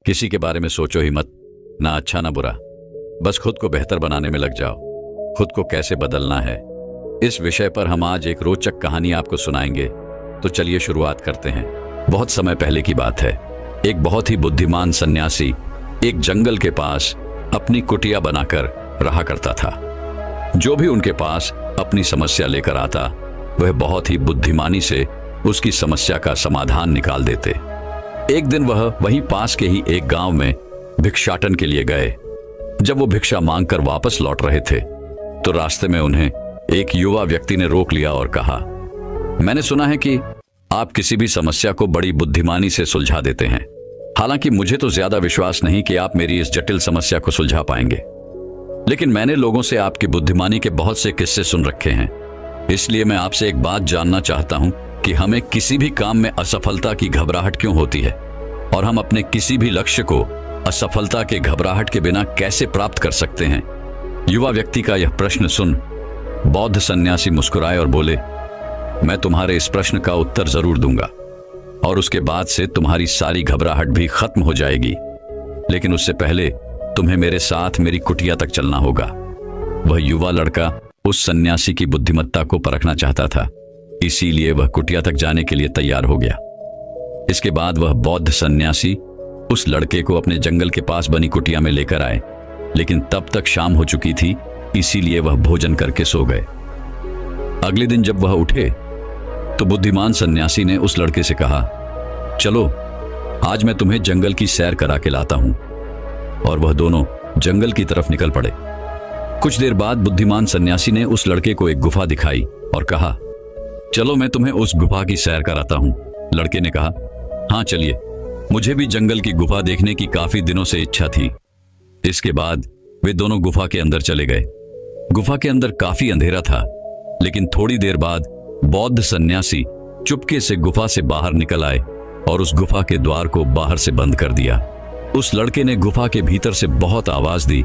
किसी के बारे में सोचो ही मत, ना अच्छा ना बुरा। बस खुद को बेहतर बनाने में लग जाओ। खुद को कैसे बदलना है, इस विषय पर हम आज एक रोचक कहानी आपको सुनाएंगे। तो चलिए शुरुआत करते हैं। बहुत समय पहले की बात है। एक बहुत ही बुद्धिमान सन्यासी एक जंगल के पास अपनी कुटिया बनाकर रहा करता था। जो भी उनके पास अपनी समस्या लेकर आता, वह बहुत ही बुद्धिमानी से उसकी समस्या का समाधान निकाल देते। एक दिन वह वहीं पास के ही एक गांव में भिक्षाटन के लिए गए। जब वो भिक्षा मांगकर वापस लौट रहे थे, तो रास्ते में उन्हें एक युवा व्यक्ति ने रोक लिया और कहा, मैंने सुना है कि आप किसी भी समस्या को बड़ी बुद्धिमानी से सुलझा देते हैं। हालांकि मुझे तो ज्यादा विश्वास नहीं कि आप मेरी इस जटिल समस्या को सुलझा पाएंगे, लेकिन मैंने लोगों से आपकी बुद्धिमानी के बहुत से किस्से सुन रखे हैं। इसलिए मैं आपसे एक बात जानना चाहता हूं कि हमें किसी भी काम में असफलता की घबराहट क्यों होती है, और हम अपने किसी भी लक्ष्य को असफलता के घबराहट के बिना कैसे प्राप्त कर सकते हैं। युवा व्यक्ति का यह प्रश्न सुन बौद्ध सन्यासी मुस्कुराए और बोले, मैं तुम्हारे इस प्रश्न का उत्तर जरूर दूंगा, और उसके बाद से तुम्हारी सारी घबराहट भी खत्म हो जाएगी। लेकिन उससे पहले तुम्हें मेरे साथ मेरी कुटिया तक चलना होगा। वह युवा लड़का उस सन्यासी की बुद्धिमत्ता को परखना चाहता था, इसीलिए वह कुटिया तक जाने के लिए तैयार हो गया। इसके बाद वह बौद्ध सन्यासी उस लड़के को अपने जंगल के पास बनी कुटिया में लेकर आए, लेकिन तब तक शाम हो चुकी थी, इसीलिए वह भोजन करके सो गए। अगले दिन जब वह उठे तो बुद्धिमान सन्यासी ने उस लड़के से कहा, चलो आज मैं तुम्हें जंगल की सैर करा के लाता हूं। और वह दोनों जंगल की तरफ निकल पड़े। कुछ देर बाद बुद्धिमान सन्यासी ने उस लड़के को एक गुफा दिखाई और कहा, चलो मैं तुम्हें उस गुफा की सैर कराता हूं। लड़के ने कहा, हाँ चलिए, मुझे भी जंगल की गुफा देखने की काफी दिनों से इच्छा थी। इसके बाद वे दोनों गुफा के अंदर चले गए। गुफा के अंदर काफी अंधेरा था, लेकिन थोड़ी देर बाद बौद्ध सन्यासी चुपके से गुफा से बाहर निकल आए और उस गुफा के द्वार को बाहर से बंद कर दिया। उस लड़के ने गुफा के भीतर से बहुत आवाज दी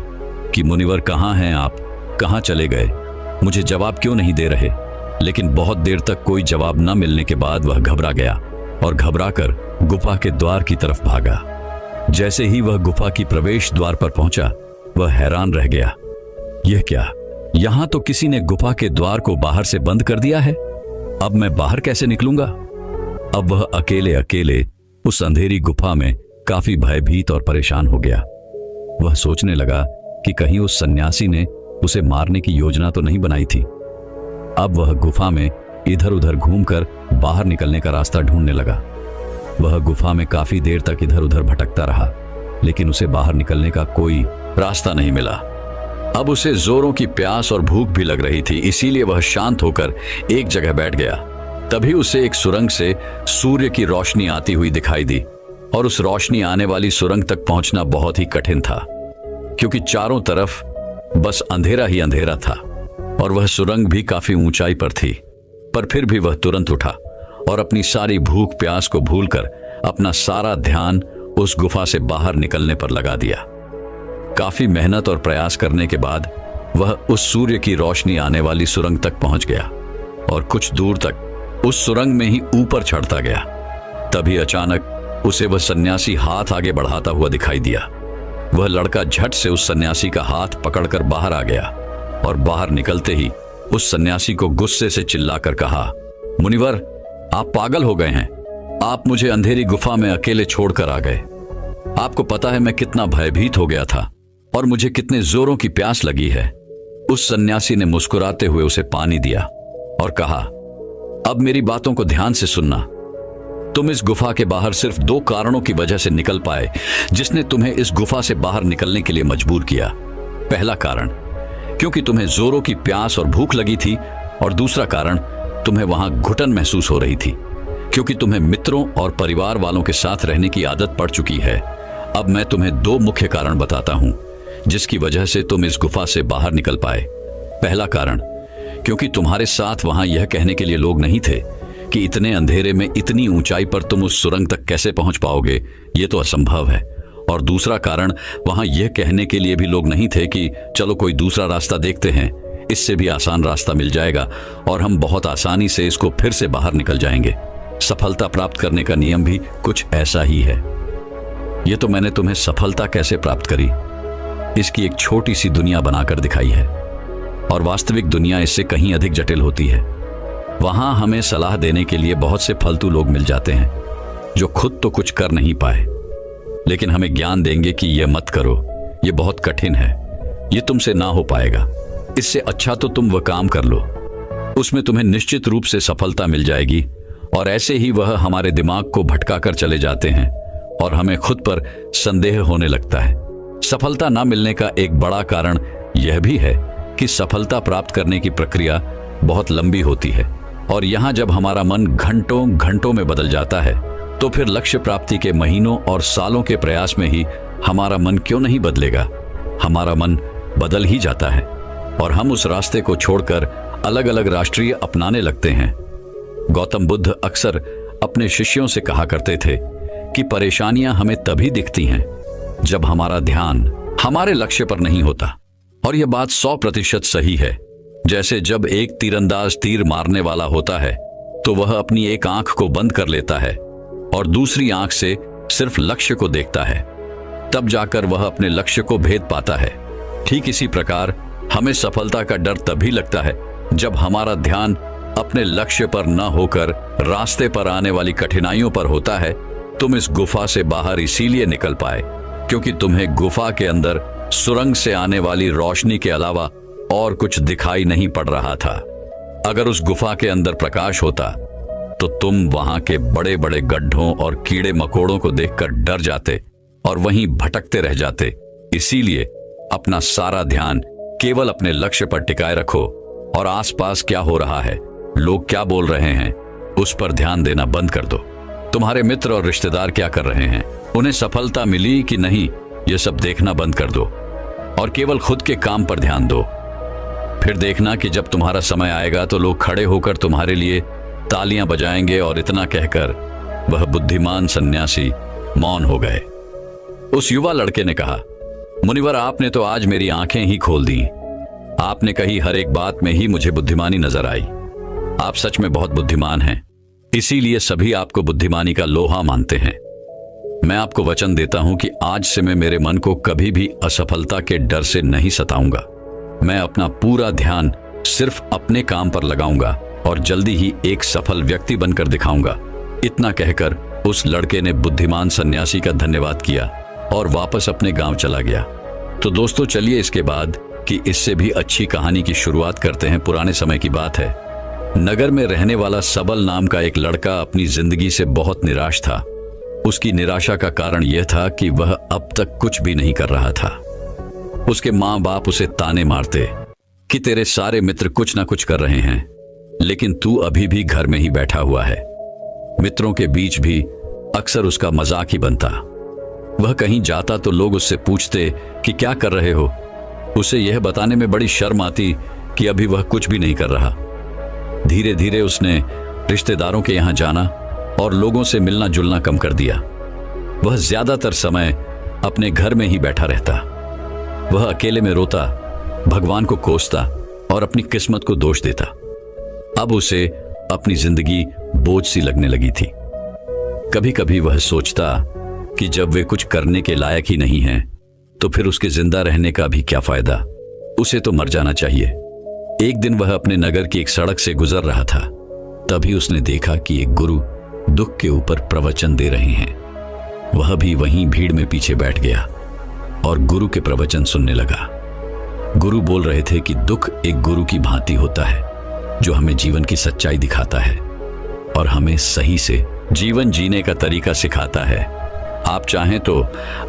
कि मुनिवर कहाँ हैं आप, कहाँ चले गए, मुझे जवाब क्यों नहीं दे रहे। लेकिन बहुत देर तक कोई जवाब न मिलने के बाद वह घबरा गया और घबराकर गुफा के द्वार की तरफ भागा। जैसे ही वह गुफा की प्रवेश द्वार पर पहुंचा, वह हैरान रह गया। यह क्या, यहां तो किसी ने गुफा के द्वार को बाहर से बंद कर दिया है। अब मैं बाहर कैसे निकलूंगा। अब वह अकेले अकेले उस अंधेरी गुफा में काफी भयभीत और परेशान हो गया। वह सोचने लगा कि कहीं उस सन्यासी ने उसे मारने की योजना तो नहीं बनाई थी। अब वह गुफा में इधर उधर घूमकर बाहर निकलने का रास्ता ढूंढने लगा। वह गुफा में काफी देर तक इधर उधर भटकता रहा, लेकिन उसे बाहर निकलने का कोई रास्ता नहीं मिला। अब उसे जोरों की प्यास और भूख भी लग रही थी, इसीलिए वह शांत होकर एक जगह बैठ गया। तभी उसे एक सुरंग से सूर्य की रोशनी आती हुई दिखाई दी, और उस रोशनी आने वाली सुरंग तक पहुंचना बहुत ही कठिन था, क्योंकि चारों तरफ बस अंधेरा ही अंधेरा था, और वह सुरंग भी काफी ऊंचाई पर थी। पर फिर भी वह तुरंत उठा और अपनी सारी भूख प्यास को भूलकर अपना सारा ध्यान उस गुफा से बाहर निकलने पर लगा दिया। काफी मेहनत और प्रयास करने के बाद वह उस सूर्य की रोशनी आने वाली सुरंग तक पहुंच गया, और कुछ दूर तक उस सुरंग में ही ऊपर चढ़ता गया। तभी अचानक उसे वह सन्यासी हाथ आगे बढ़ाता हुआ दिखाई दिया। वह लड़का झट से उस सन्यासी का हाथ पकड़कर बाहर आ गया, और बाहर निकलते ही उस सन्यासी को गुस्से से चिल्लाकर कहा, मुनिवर आप पागल हो गए हैं। आप मुझे अंधेरी गुफा में अकेले छोड़कर आ गए। आपको पता है मैं कितना भयभीत हो गया था और मुझे कितने जोरों की प्यास लगी है। उस सन्यासी ने मुस्कुराते हुए उसे पानी दिया और कहा, अब मेरी बातों को ध्यान से सुनना। तुम इस गुफा के बाहर सिर्फ 2 कारणों की वजह से निकल पाए, जिसने तुम्हें इस गुफा से बाहर निकलने के लिए मजबूर किया। पहला कारण, क्योंकि तुम्हें जोरों की प्यास और भूख लगी थी, और दूसरा कारण, तुम्हें वहां घुटन महसूस हो रही थी, क्योंकि तुम्हें मित्रों और परिवार वालों के साथ रहने की आदत पड़ चुकी है। अब मैं तुम्हें 2 मुख्य कारण बताता हूं, जिसकी वजह से तुम इस गुफा से बाहर निकल पाए। पहला कारण, क्योंकि तुम्हारे साथ वहां यह कहने के लिए लोग नहीं थे कि इतने अंधेरे में इतनी ऊंचाई पर तुम उस सुरंग तक कैसे पहुंच पाओगे, ये तो असंभव है। और दूसरा कारण, वहां यह कहने के लिए भी लोग नहीं थे कि चलो कोई दूसरा रास्ता देखते हैं, इससे भी आसान रास्ता मिल जाएगा और हम बहुत आसानी से इसको फिर से बाहर निकल जाएंगे। सफलता प्राप्त करने का नियम भी कुछ ऐसा ही है। ये तो मैंने तुम्हें सफलता कैसे प्राप्त करी इसकी एक छोटी सी दुनिया बनाकर दिखाई है, और वास्तविक दुनिया इससे कहीं अधिक जटिल होती है। वहां हमें सलाह देने के लिए बहुत से फालतू लोग मिल जाते हैं जो खुद तो कुछ कर नहीं पाए, लेकिन हमें ज्ञान देंगे कि यह मत करो, यह बहुत कठिन है, यह तुमसे ना हो पाएगा, इससे अच्छा तो तुम वह काम कर लो, उसमें तुम्हें निश्चित रूप से सफलता मिल जाएगी। और ऐसे ही वह हमारे दिमाग को भटका कर चले जाते हैं और हमें खुद पर संदेह होने लगता है। सफलता ना मिलने का एक बड़ा कारण यह भी है कि सफलता प्राप्त करने की प्रक्रिया बहुत लंबी होती है, और यहां जब हमारा मन घंटों घंटों में बदल जाता है तो फिर लक्ष्य प्राप्ति के महीनों और सालों के प्रयास में ही हमारा मन क्यों नहीं बदलेगा। हमारा मन बदल ही जाता है और हम उस रास्ते को छोड़कर अलग अलग राष्ट्रीय अपनाने लगते हैं। गौतम बुद्ध अक्सर अपने शिष्यों से कहा करते थे कि परेशानियां हमें तभी दिखती हैं जब हमारा ध्यान हमारे लक्ष्य पर नहीं होता, और यह बात 100% सही है। जैसे जब एक तीरंदाज तीर मारने वाला होता है तो वह अपनी एक आंख को बंद कर लेता है और दूसरी आंख से सिर्फ लक्ष्य को देखता है, तब जाकर वह अपने लक्ष्य को भेद पाता है। ठीक इसी प्रकार हमें सफलता का डर तभी लगता है जब हमारा ध्यान अपने लक्ष्य पर न होकर रास्ते पर आने वाली कठिनाइयों पर होता है। तुम इस गुफा से बाहर इसीलिए निकल पाए क्योंकि तुम्हें गुफा के अंदर सुरंग से आने वाली रोशनी के अलावा और कुछ दिखाई नहीं पड़ रहा था। अगर उस गुफा के अंदर प्रकाश होता तो तुम वहां के बड़े बड़े गड्ढों और कीड़े मकोड़ों को देखकर डर जाते और वहीं भटकते रह जाते। इसीलिए अपना सारा ध्यान केवल अपने लक्ष्य पर टिकाए रखो और आसपास क्या हो रहा है, लोग क्या बोल रहे हैं, उस पर ध्यान देना बंद कर दो। तुम्हारे मित्र और रिश्तेदार क्या कर रहे हैं, उन्हें सफलता मिली कि नहीं, यह सब देखना बंद कर दो और केवल खुद के काम पर ध्यान दो। फिर देखना कि जब तुम्हारा समय आएगा तो लोग खड़े होकर तुम्हारे लिए तालियां बजाएंगे। और इतना कहकर वह बुद्धिमान सन्यासी मौन हो गए। उस युवा लड़के ने कहा, मुनिवर, आपने तो आज मेरी आंखें ही खोल दी। आपने कही हर एक बात में ही मुझे बुद्धिमानी नजर आई। आप सच में बहुत बुद्धिमान हैं, इसीलिए सभी आपको बुद्धिमानी का लोहा मानते हैं। मैं आपको वचन देता हूं कि आज से मैं मेरे मन को कभी भी असफलता के डर से नहीं सताऊंगा। मैं अपना पूरा ध्यान सिर्फ अपने काम पर लगाऊंगा और जल्दी ही एक सफल व्यक्ति बनकर दिखाऊंगा। इतना कहकर उस लड़के ने बुद्धिमान सन्यासी का धन्यवाद किया और वापस अपने गांव चला गया। तो दोस्तों, चलिए इसके बाद कि इससे भी अच्छी कहानी की शुरुआत करते हैं। पुराने समय की बात है। नगर में रहने वाला सबल नाम का एक लड़का अपनी जिंदगी से बहुत निराश था। उसकी निराशा का कारण यह था कि वह अब तक कुछ भी नहीं कर रहा था। उसके माँ बाप उसे ताने मारते कि तेरे सारे मित्र कुछ ना कुछ कर रहे हैं, लेकिन तू अभी भी घर में ही बैठा हुआ है। मित्रों के बीच भी अक्सर उसका मजाक ही बनता। वह कहीं जाता तो लोग उससे पूछते कि क्या कर रहे हो। उसे यह बताने में बड़ी शर्म आती कि अभी वह कुछ भी नहीं कर रहा। धीरे धीरे उसने रिश्तेदारों के यहाँ जाना और लोगों से मिलना जुलना कम कर दिया। वह ज्यादातर समय अपने घर में ही बैठा रहता। वह अकेले में रोता, भगवान को कोसता और अपनी किस्मत को दोष देता। अब उसे अपनी जिंदगी बोझ सी लगने लगी थी। कभी कभी वह सोचता कि जब वे कुछ करने के लायक ही नहीं हैं, तो फिर उसके जिंदा रहने का भी क्या फायदा, उसे तो मर जाना चाहिए। एक दिन वह अपने नगर की एक सड़क से गुजर रहा था। तभी उसने देखा कि एक गुरु दुख के ऊपर प्रवचन दे रहे हैं। वह भी वहीं भीड़ में पीछे बैठ गया और गुरु के प्रवचन सुनने लगा। गुरु बोल रहे थे कि दुख एक गुरु की भांति होता है जो हमें जीवन की सच्चाई दिखाता है और हमें सही से जीवन जीने का तरीका सिखाता है। आप चाहें तो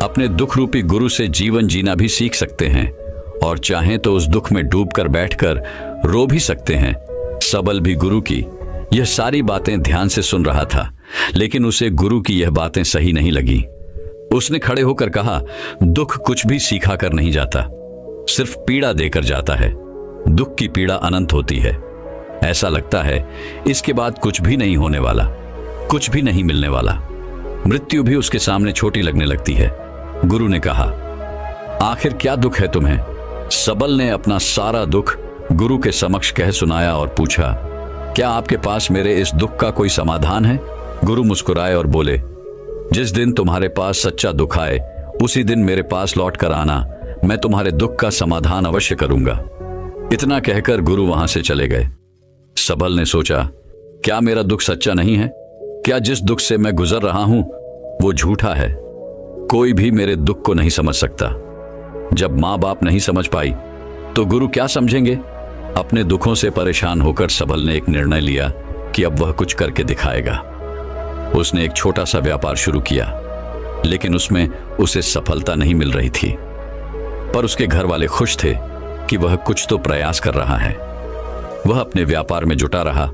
अपने दुख रूपी गुरु से जीवन जीना भी सीख सकते हैं और चाहें तो उस दुख में डूबकर बैठकर रो भी सकते हैं। सबल भी गुरु की यह सारी बातें ध्यान से सुन रहा था, लेकिन उसे गुरु की यह बातें सही नहीं लगी। उसने खड़े होकर कहा, दुख कुछ भी सीखा कर नहीं जाता, सिर्फ पीड़ा देकर जाता है। दुख की पीड़ा अनंत होती है। ऐसा लगता है इसके बाद कुछ भी नहीं होने वाला, कुछ भी नहीं मिलने वाला। मृत्यु भी उसके सामने छोटी लगने लगती है। गुरु ने कहा, आखिर क्या दुख है तुम्हें? सबल ने अपना सारा दुख गुरु के समक्ष कह सुनाया और पूछा, क्या आपके पास मेरे इस दुख का कोई समाधान है? गुरु मुस्कुराए और बोले, जिस दिन तुम्हारे पास सच्चा दुख आए उसी दिन मेरे पास लौट कर आना, मैं तुम्हारे दुख का समाधान अवश्य करूंगा। इतना कहकर गुरु वहां से चले गए। सबल ने सोचा, क्या मेरा दुख सच्चा नहीं है? क्या जिस दुख से मैं गुजर रहा हूं वो झूठा है? कोई भी मेरे दुख को नहीं समझ सकता। जब माँ बाप नहीं समझ पाई तो गुरु क्या समझेंगे? अपने दुखों से परेशान होकर सबल ने एक निर्णय लिया कि अब वह कुछ करके दिखाएगा। उसने एक छोटा सा व्यापार शुरू किया, लेकिन उसमें उसे सफलता नहीं मिल रही थी। पर उसके घर वाले खुश थे कि वह कुछ तो प्रयास कर रहा है। वह अपने व्यापार में जुटा रहा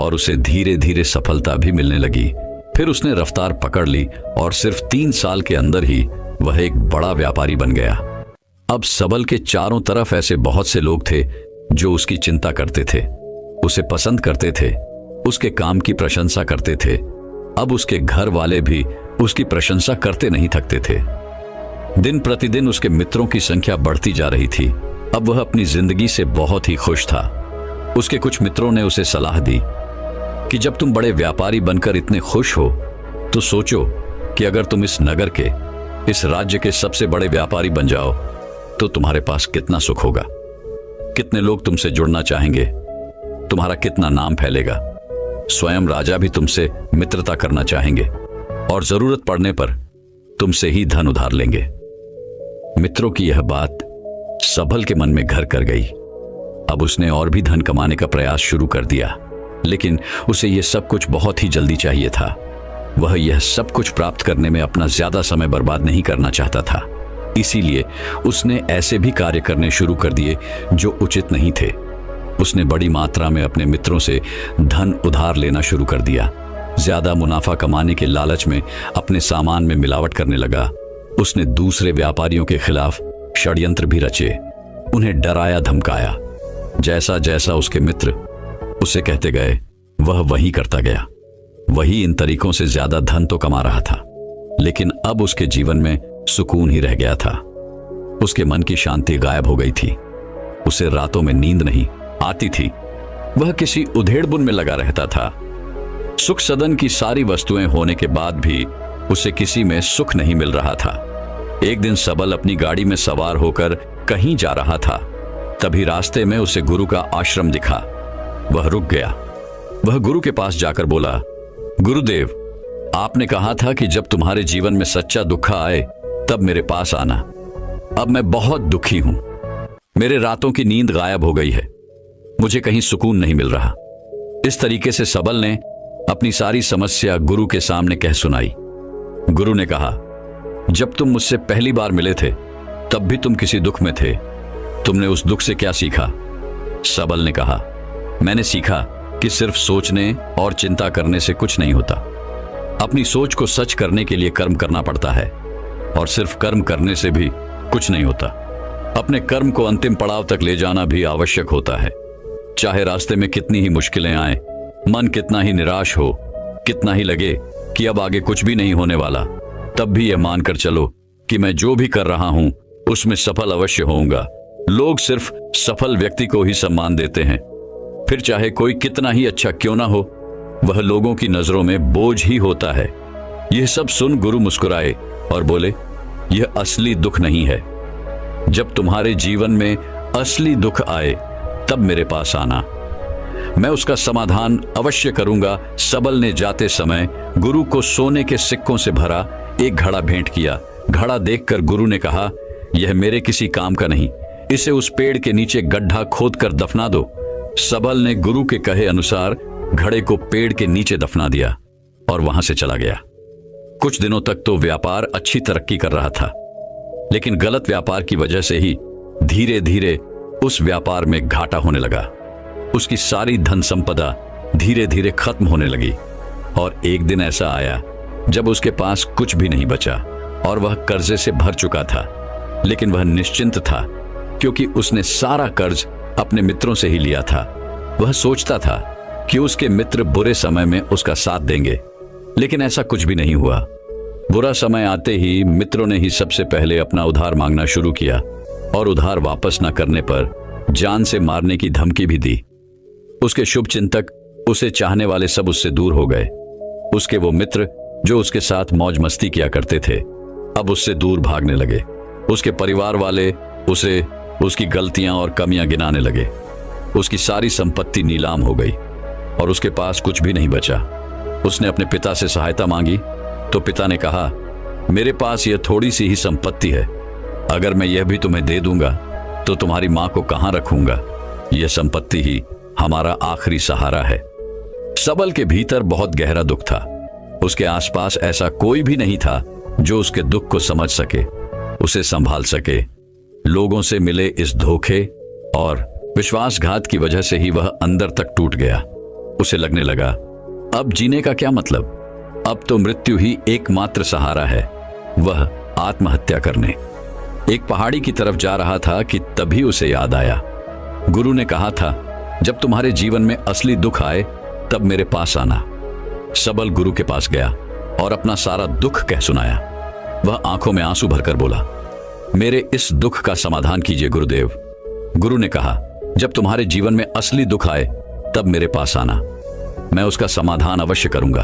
और उसे धीरे धीरे सफलता भी मिलने लगी। फिर उसने रफ्तार पकड़ ली और सिर्फ 3 साल के अंदर ही वह एक बड़ा व्यापारी बन गया। अब सबल के चारों तरफ ऐसे बहुत से लोग थे जो उसकी चिंता करते थे, उसे पसंद करते थे, उसके काम की प्रशंसा करते थे। अब उसके घर वाले भी उसकी प्रशंसा करते नहीं थकते थे। दिन प्रतिदिन उसके मित्रों की संख्या बढ़ती जा रही थी। अब वह अपनी जिंदगी से बहुत ही खुश था। उसके कुछ मित्रों ने उसे सलाह दी कि जब तुम बड़े व्यापारी बनकर इतने खुश हो तो सोचो कि अगर तुम इस नगर के, इस राज्य के सबसे बड़े व्यापारी बन जाओ तो तुम्हारे पास कितना सुख होगा, कितने लोग तुमसे जुड़ना चाहेंगे, तुम्हारा कितना नाम फैलेगा। स्वयं राजा भी तुमसे मित्रता करना चाहेंगे और जरूरत पड़ने पर तुमसे ही धन उधार लेंगे। मित्रों की यह बात सबल के मन में घर कर गई। अब उसने और भी धन कमाने का प्रयास शुरू कर दिया, लेकिन उसे यह सब कुछ बहुत ही जल्दी चाहिए था। वह यह सब कुछ प्राप्त करने में अपना ज्यादा समय बर्बाद नहीं करना चाहता था। इसीलिए उसने ऐसे भी कार्य करने शुरू कर दिए जो उचित नहीं थे। उसने बड़ी मात्रा में अपने मित्रों से धन उधार लेना शुरू कर दिया। ज्यादा मुनाफा कमाने के लालच में अपने सामान में मिलावट करने लगा। उसने दूसरे व्यापारियों के खिलाफ षड्यंत्र भी रचे, उन्हें डराया धमकाया। जैसा जैसा उसके मित्र उसे कहते गए वह वही करता गया। वही इन तरीकों से ज्यादा धन तो कमा रहा था, लेकिन अब उसके जीवन में सुकून ही रह गया था। उसके मन की शांति गायब हो गई थी। उसे रातों में नींद नहीं आती थी। वह किसी उधेड़बुन में लगा रहता था। सुख सदन की सारी वस्तुएं होने के बाद भी उसे किसी में सुख नहीं मिल रहा था। एक दिन सबल अपनी गाड़ी में सवार होकर कहीं जा रहा था। तभी रास्ते में उसे गुरु का आश्रम दिखा। वह रुक गया। वह गुरु के पास जाकर बोला, गुरुदेव, आपने कहा था कि जब तुम्हारे जीवन में सच्चा दुख आए तब मेरे पास आना। अब मैं बहुत दुखी हूं। मेरे रातों की नींद गायब हो गई है। मुझे कहीं सुकून नहीं मिल रहा। इस तरीके से सबल ने अपनी सारी समस्या गुरु के सामने कह सुनाई। गुरु ने कहा, जब तुम मुझसे पहली बार मिले थे तब भी तुम किसी दुख में थे। तुमने उस दुख से क्या सीखा? सबल ने कहा, मैंने सीखा कि सिर्फ सोचने और चिंता करने से कुछ नहीं होता। अपनी सोच को सच करने के लिए कर्म करना पड़ता है, और सिर्फ कर्म करने से भी कुछ नहीं होता। अपने कर्म को अंतिम पड़ाव तक ले जाना भी आवश्यक होता है। चाहे रास्ते में कितनी ही मुश्किलें आए, मन कितना ही निराश हो, कितना ही लगे कि अब आगे कुछ भी नहीं होने वाला, तब भी यह मानकर चलो कि मैं जो भी कर रहा हूं उसमें सफल अवश्य होऊंगा। लोग सिर्फ सफल व्यक्ति को ही सम्मान देते हैं, फिर चाहे कोई कितना ही अच्छा क्यों ना हो, वह लोगों की नजरों में बोझ ही होता है। यह सब सुन गुरु मुस्कुराए और बोले, यह असली दुख नहीं है। जब तुम्हारे जीवन में असली दुख आए तब मेरे पास आना, मैं उसका समाधान अवश्य करूंगा। सबल ने जाते समय गुरु को सोने के सिक्कों से भरा एक घड़ा भेंट किया। घड़ा देखकर गुरु ने कहा, यह मेरे किसी काम का नहीं, इसे उस पेड़ के नीचे गड्ढा खोदकर दफना दो। सबल ने गुरु के कहे अनुसार घड़े को पेड़ के नीचे दफना दिया और वहां से चला गया। कुछ दिनों तक तो व्यापार अच्छी तरक्की कर रहा था, लेकिन गलत व्यापार की वजह से ही धीरे धीरे उस व्यापार में घाटा होने लगा। उसकी सारी धन संपदा धीरे धीरे खत्म होने लगी और एक दिन ऐसा आया जब उसके पास कुछ भी नहीं बचा और वह कर्जे से भर चुका था। लेकिन वह निश्चिंत था क्योंकि उसने सारा कर्ज अपने मित्रों से ही लिया था। वह सोचता था कि उसके मित्र बुरे समय में उसका साथ देंगे, लेकिन ऐसा कुछ भी नहीं हुआ। बुरा समय आते ही मित्रों ने ही सबसे पहले अपना उधार मांगना शुरू किया और उधार वापस न करने पर जान से मारने की धमकी भी दी। उसके शुभ चिंतक, उसे चाहने वाले सब उससे दूर हो गए। उसके वो मित्र जो उसके साथ मौज मस्ती किया करते थे, अब उससे दूर भागने लगे। उसके परिवार वाले उसे उसकी गलतियां और कमियां गिनाने लगे। उसकी सारी संपत्ति नीलाम हो गई और उसके पास कुछ भी नहीं बचा। उसने अपने पिता से सहायता मांगी तो पिता ने कहा, मेरे पास यह थोड़ी सी ही संपत्ति है, अगर मैं यह भी तुम्हें दे दूंगा तो तुम्हारी मां को कहां रखूंगा? यह संपत्ति ही हमारा आखिरी सहारा है। सबल के भीतर बहुत गहरा दुख था। उसके आसपास ऐसा कोई भी नहीं था जो उसके दुख को समझ सके, उसे संभाल सके। लोगों से मिले इस धोखे और विश्वासघात की वजह से ही वह अंदर तक टूट गया। उसे लगने लगा, अब जीने का क्या मतलब? अब तो मृत्यु ही एकमात्र सहारा है, वह आत्महत्या करने। एक पहाड़ी की तरफ जा रहा था कि तभी उसे याद आया, गुरु ने कहा था, जब तुम्हारे जीवन में असली दुख आए तब मेरे पास आना। सबल गुरु के पास गया और अपना सारा दुख कह सुनाया। वह आंखों में आंसू भरकर बोला, मेरे इस दुख का समाधान कीजिए गुरुदेव। गुरु ने कहा, जब तुम्हारे जीवन में असली दुख आए तब मेरे पास आना, मैं उसका समाधान अवश्य करूंगा।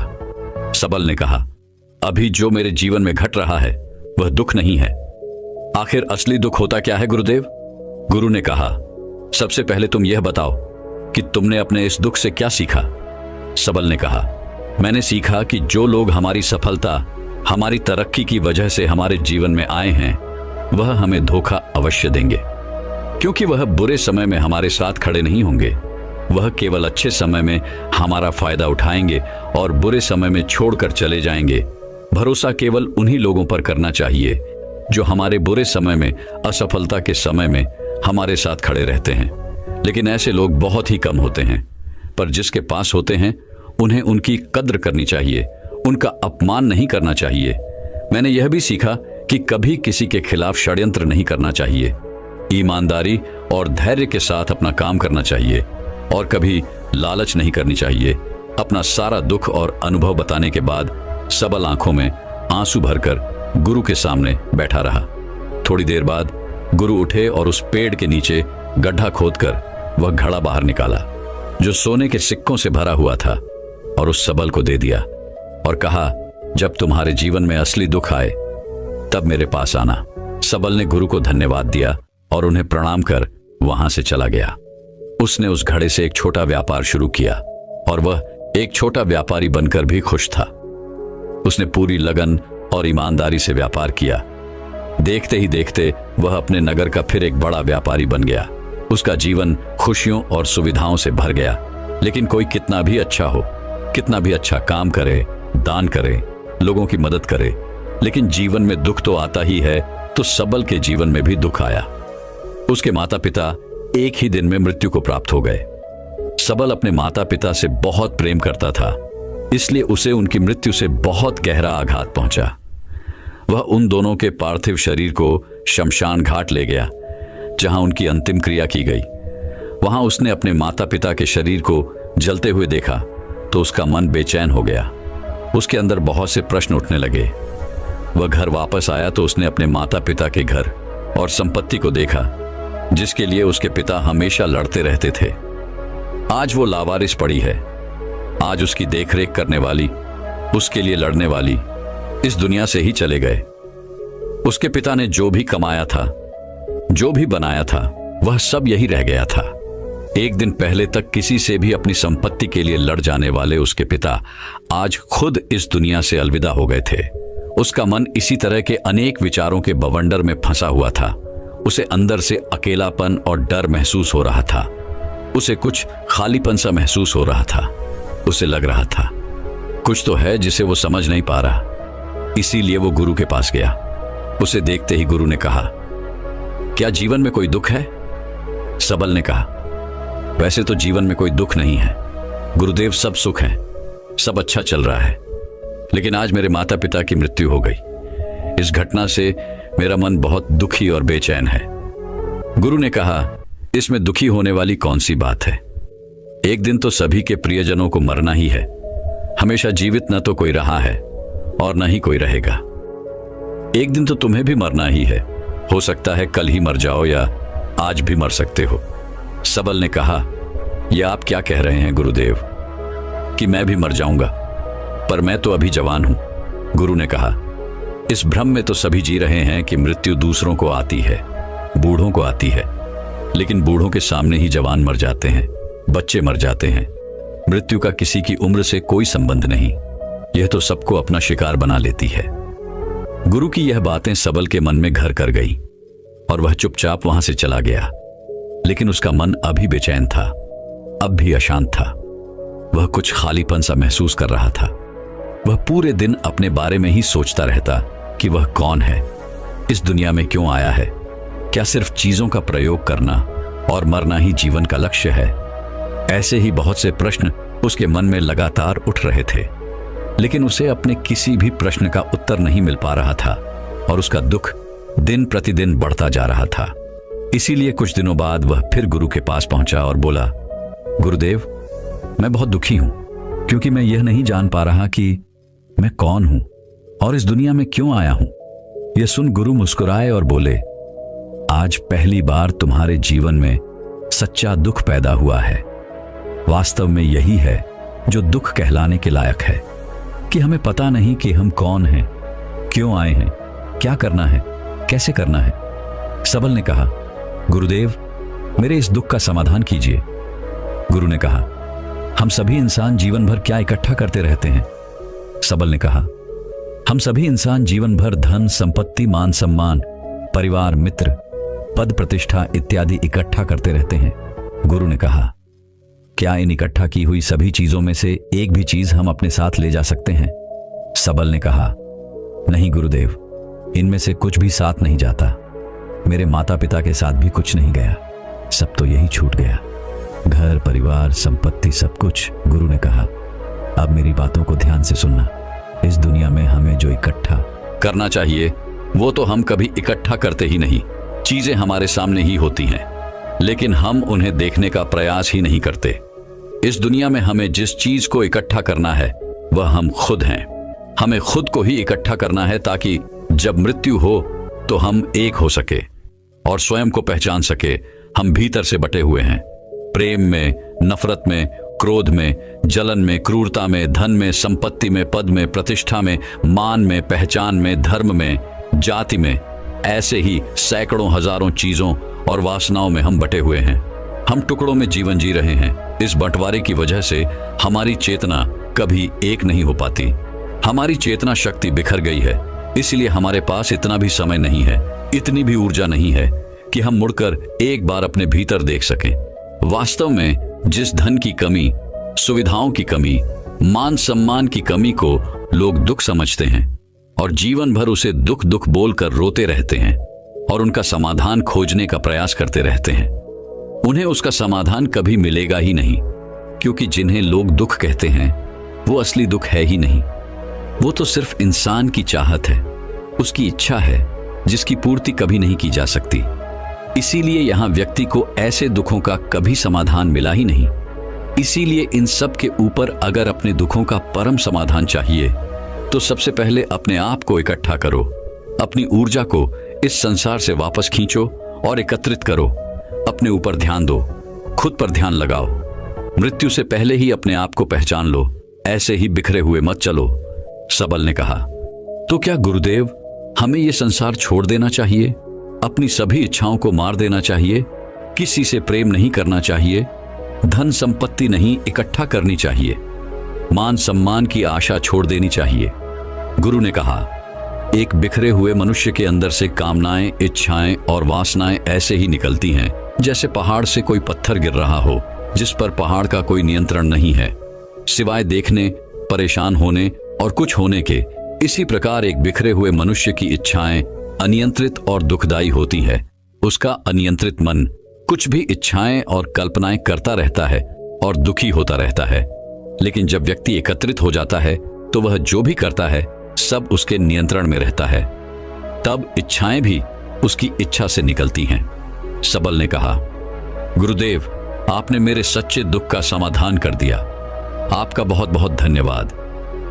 सबल ने कहा, अभी जो मेरे जीवन में घट रहा है वह दुख नहीं है। आखिर असली दुख होता क्या है गुरुदेव? गुरु ने कहा, सबसे पहले तुम यह बताओ कि तुमने अपने इस दुख से क्या सीखा? सबल ने कहा, मैंने सीखा कि जो लोग हमारी सफलता, हमारी तरक्की की वजह से हमारे जीवन में आए हैं वह हमें धोखा अवश्य देंगे, क्योंकि वह बुरे समय में हमारे साथ खड़े नहीं होंगे। वह केवल अच्छे समय में हमारा फायदा उठाएंगे और बुरे समय में छोड़कर चले जाएंगे। भरोसा केवल उन्हीं लोगों पर करना चाहिए जो हमारे बुरे समय में, असफलता के समय में हमारे साथ खड़े रहते हैं। लेकिन ऐसे लोग बहुत ही कम होते हैं, पर जिसके पास होते हैं उन्हें उनकी कद्र करनी चाहिए, उनका अपमान नहीं करना चाहिए। मैंने यह भी सीखा कि कभी किसी के खिलाफ षड्यंत्र नहीं करना चाहिए। ईमानदारी और धैर्य के साथ अपना काम करना चाहिए और कभी लालच नहीं करनी चाहिए। अपना सारा दुख और अनुभव बताने के बाद सबल आंखों में आंसू भरकर गुरु के सामने बैठा रहा। थोड़ी देर बाद गुरु उठे और उस पेड़ के नीचे गड्ढा खोदकर वह घड़ा बाहर निकाला जो सोने के सिक्कों से भरा हुआ था और उस सबल को दे दिया और कहा, जब तुम्हारे जीवन में असली दुख आए तब मेरे पास आना। सबल ने गुरु को धन्यवाद दिया और उन्हें प्रणाम कर वहां से चला गया। उसने उस घड़े से एक छोटा व्यापार शुरू किया और वह एक छोटा व्यापारी बनकर भी खुश था। उसने पूरी लगन और ईमानदारी से व्यापार किया। देखते ही देखते वह अपने नगर का फिर एक बड़ा व्यापारी बन गया। उसका जीवन खुशियों और सुविधाओं से भर गया। लेकिन कोई कितना भी अच्छा हो, कितना भी अच्छा काम करे, दान करे, लोगों की मदद करे, लेकिन जीवन में दुख तो आता ही है। तो सबल के जीवन में भी दुख आया। उसके माता पिता एक ही दिन में मृत्यु को प्राप्त हो गए। सबल अपने माता पिता से बहुत प्रेम करता था, इसलिए उसे उनकी मृत्यु से बहुत गहरा आघात पहुंचा। वह उन दोनों के पार्थिव शरीर को शमशान घाट ले गया जहां उनकी अंतिम क्रिया की गई। वहां उसने अपने माता पिता के शरीर को जलते हुए देखा तो उसका मन बेचैन हो गया। उसके अंदर बहुत से प्रश्न उठने लगे। वह घर वापस आया तो उसने अपने माता पिता के घर और संपत्ति को देखा जिसके लिए उसके पिता हमेशा लड़ते रहते थे। आज वो लावारिस पड़ी है। आज उसकी देखरेख करने वाली, उसके लिए लड़ने वाली इस दुनिया से ही चले गए। उसके पिता ने जो भी कमाया था, जो भी बनाया था, वह सब यही रह गया था। एक दिन पहले तक किसी से भी अपनी संपत्ति के लिए लड़ जाने वाले उसके पिता आज खुद इस दुनिया से अलविदा हो गए थे। उसका मन इसी तरह के अनेक विचारों के बवंडर में फंसा हुआ था। उसे अंदर से अकेलापन और डर महसूस हो रहा था। उसे कुछ खालीपन सा महसूस हो रहा था। उसे लग रहा था कुछ तो है जिसे वो समझ नहीं पा रहा। इसीलिए वो गुरु के पास गया। उसे देखते ही गुरु ने कहा, क्या जीवन में कोई दुख है? सबल ने कहा, वैसे तो जीवन में कोई दुख नहीं है गुरुदेव, सब सुख है, सब अच्छा चल रहा है। लेकिन आज मेरे माता पिता की मृत्यु हो गई। इस घटना से मेरा मन बहुत दुखी और बेचैन है। गुरु ने कहा, इसमें दुखी होने वाली कौन सी बात है? एक दिन तो सभी के प्रियजनों को मरना ही है। हमेशा जीवित न तो कोई रहा है और न ही कोई रहेगा। एक दिन तो तुम्हें भी मरना ही है। हो सकता है कल ही मर जाओ या आज भी मर सकते हो। सबल ने कहा, यह आप क्या कह रहे हैं गुरुदेव कि मैं भी मर जाऊंगा? पर मैं तो अभी जवान हूं, गुरु ने कहा, इस भ्रम में तो सभी जी रहे हैं कि मृत्यु दूसरों को आती है, बूढ़ों को आती है, लेकिन बूढ़ों के सामने ही जवान मर जाते हैं, बच्चे मर जाते हैं। मृत्यु का किसी की उम्र से कोई संबंध नहीं, यह तो सबको अपना शिकार बना लेती है। गुरु की यह बातें सबल के मन में घर कर गई और वह चुपचाप वहां से चला गया। लेकिन उसका मन अभी बेचैन था, अब भी अशांत था। वह कुछ खालीपन सा महसूस कर रहा था। वह पूरे दिन अपने बारे में ही सोचता रहता कि वह कौन है, इस दुनिया में क्यों आया है, क्या सिर्फ चीजों का प्रयोग करना और मरना ही जीवन का लक्ष्य है। ऐसे ही बहुत से प्रश्न उसके मन में लगातार उठ रहे थे, लेकिन उसे अपने किसी भी प्रश्न का उत्तर नहीं मिल पा रहा था और उसका दुख दिन प्रतिदिन बढ़ता जा रहा था। इसीलिए कुछ दिनों बाद वह फिर गुरु के पास पहुंचा और बोला, गुरुदेव, मैं बहुत दुखी हूं क्योंकि मैं यह नहीं जान पा रहा कि मैं कौन हूं और इस दुनिया में क्यों आया हूं। यह सुन गुरु मुस्कुराए और बोले, आज पहली बार तुम्हारे जीवन में सच्चा दुख पैदा हुआ है। वास्तव में यही है जो दुख कहलाने के लायक है कि हमें पता नहीं कि हम कौन हैं, क्यों आए हैं, क्या करना है, कैसे करना है। सबल ने कहा, गुरुदेव, मेरे इस दुख का समाधान कीजिए। गुरु ने कहा, हम सभी इंसान जीवन भर क्या इकट्ठा करते रहते हैं। सबल ने कहा, हम सभी इंसान जीवन भर धन, संपत्ति, मान सम्मान, परिवार, मित्र, पद, प्रतिष्ठा इत्यादि इकट्ठा करते रहते हैं। गुरु ने कहा, क्या इन इकट्ठा की हुई सभी चीजों में से एक भी चीज हम अपने साथ ले जा सकते हैं। सबल ने कहा, नहीं गुरुदेव, इनमें से कुछ भी साथ नहीं जाता। मेरे माता पिता के साथ भी कुछ नहीं गया, सब तो यही छूट गया, घर, परिवार, संपत्ति, सब कुछ। गुरु ने कहा, अब मेरी बातों को ध्यान से सुनना। इस दुनिया में हमें जो इकट्ठा करना चाहिए वो तो हम कभी इकट्ठा करते ही नहीं। चीजें हमारे सामने ही होती हैं, लेकिन हम उन्हें देखने का प्रयास ही नहीं करते। इस दुनिया में हमें जिस चीज को इकट्ठा करना है वह हम खुद हैं। हमें खुद को ही इकट्ठा करना है ताकि जब मृत्यु हो तो हम एक हो सके और स्वयं को पहचान सके। हम भीतर से बटे हुए हैं, प्रेम में, नफरत में, क्रोध में, जलन में, क्रूरता में, धन में, संपत्ति में, पद में, प्रतिष्ठा में, मान में, पहचान में, धर्म में, जाति में। ऐसे ही सैकड़ों हजारों चीजों और वासनाओं में हम बटे हुए हैं। हम टुकड़ों में जीवन जी रहे हैं। इस बंटवारे की वजह से हमारी चेतना कभी एक नहीं हो पाती। हमारी चेतना शक्ति बिखर गई है, इसलिए हमारे पास इतना भी समय नहीं है, इतनी भी ऊर्जा नहीं है कि हम मुड़कर एक बार अपने भीतर देख सकें। वास्तव में जिस धन की कमी, सुविधाओं की कमी, मान सम्मान की कमी को लोग दुख समझते हैं और जीवन भर उसे दुख दुख बोलकर रोते रहते हैं और उनका समाधान खोजने का प्रयास करते रहते हैं, उन्हें उसका समाधान कभी मिलेगा ही नहीं। क्योंकि जिन्हें लोग दुख कहते हैं वो असली दुख है ही नहीं। वो तो सिर्फ इंसान की चाहत है, उसकी इच्छा है जिसकी पूर्ति कभी नहीं की जा सकती। इसीलिए यहां व्यक्ति को ऐसे दुखों का कभी समाधान मिला ही नहीं। इसीलिए इन सब के ऊपर अगर अपने दुखों का परम समाधान चाहिए तो सबसे पहले अपने आप को इकट्ठा करो, अपनी ऊर्जा को इस संसार से वापस खींचो और एकत्रित करो। अपने ऊपर ध्यान दो, खुद पर ध्यान लगाओ। मृत्यु से पहले ही अपने आप को पहचान लो, ऐसे ही बिखरे हुए मत चलो। सबल ने कहा, तो क्या गुरुदेव, हमें यह संसार छोड़ देना चाहिए, अपनी सभी इच्छाओं को मार देना चाहिए, किसी से प्रेम नहीं करना चाहिए, धन संपत्ति नहीं इकट्ठा करनी चाहिए, मान सम्मान की आशा छोड़ देनी चाहिए। गुरु ने कहा, एक बिखरे हुए मनुष्य के अंदर से कामनाएं, इच्छाएं और वासनाएं ऐसे ही निकलती हैं जैसे पहाड़ से कोई पत्थर गिर रहा हो जिस पर पहाड़ का कोई नियंत्रण नहीं है सिवाय देखने, परेशान होने और कुछ होने के। इसी प्रकार एक बिखरे हुए मनुष्य की इच्छाएं अनियंत्रित और दुखदायी होती है। उसका अनियंत्रित मन कुछ भी इच्छाएं और कल्पनाएं करता रहता है और दुखी होता रहता है। लेकिन जब व्यक्ति एकत्रित हो जाता है तो वह जो भी करता है सब उसके नियंत्रण में रहता है, तब इच्छाएं भी उसकी इच्छा से निकलती हैं। सबल ने कहा, गुरुदेव, आपने मेरे सच्चे दुख का समाधान कर दिया। आपका बहुत बहुत धन्यवाद।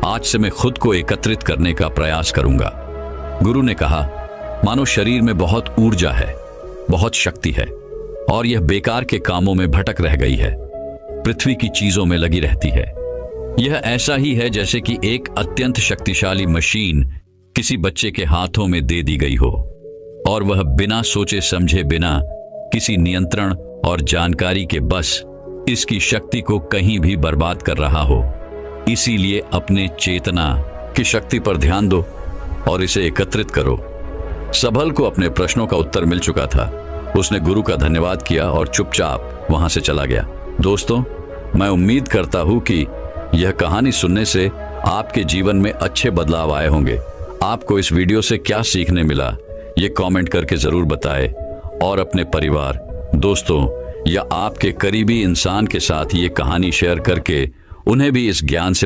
आज से मैं खुद को एकत्रित करने का प्रयास करूंगा। गुरु ने कहा, मानो शरीर में बहुत ऊर्जा है, बहुत शक्ति है और यह बेकार के कामों में भटक रह गई है, पृथ्वी की चीजों में लगी रहती है। यह ऐसा ही है जैसे कि एक अत्यंत शक्तिशाली मशीन किसी बच्चे के हाथों में दे दी गई हो और वह बिना सोचे समझे, बिना किसी नियंत्रण और जानकारी के बस इसकी शक्ति को कहीं भी बर्बाद कर रहा हो। इसीलिए अपने चेतना की शक्ति पर ध्यान दो और इसे एकत्रित करो। सबल को अपने प्रश्नों का उत्तर मिल चुका था। उसने गुरु का धन्यवाद किया और चुपचाप वहां से चला गया। दोस्तों, मैं उम्मीद करता हूं कि यह कहानी सुनने से आपके जीवन में अच्छे बदलाव आए होंगे। आपको इस वीडियो से क्या सीखने मिला, ये कमेंट करके जरूर बताएं और अपने परिवार, दोस्तों या आपके करीबी इंसान के साथ ये कहानी शेयर करके उन्हें भी इस ज्ञान से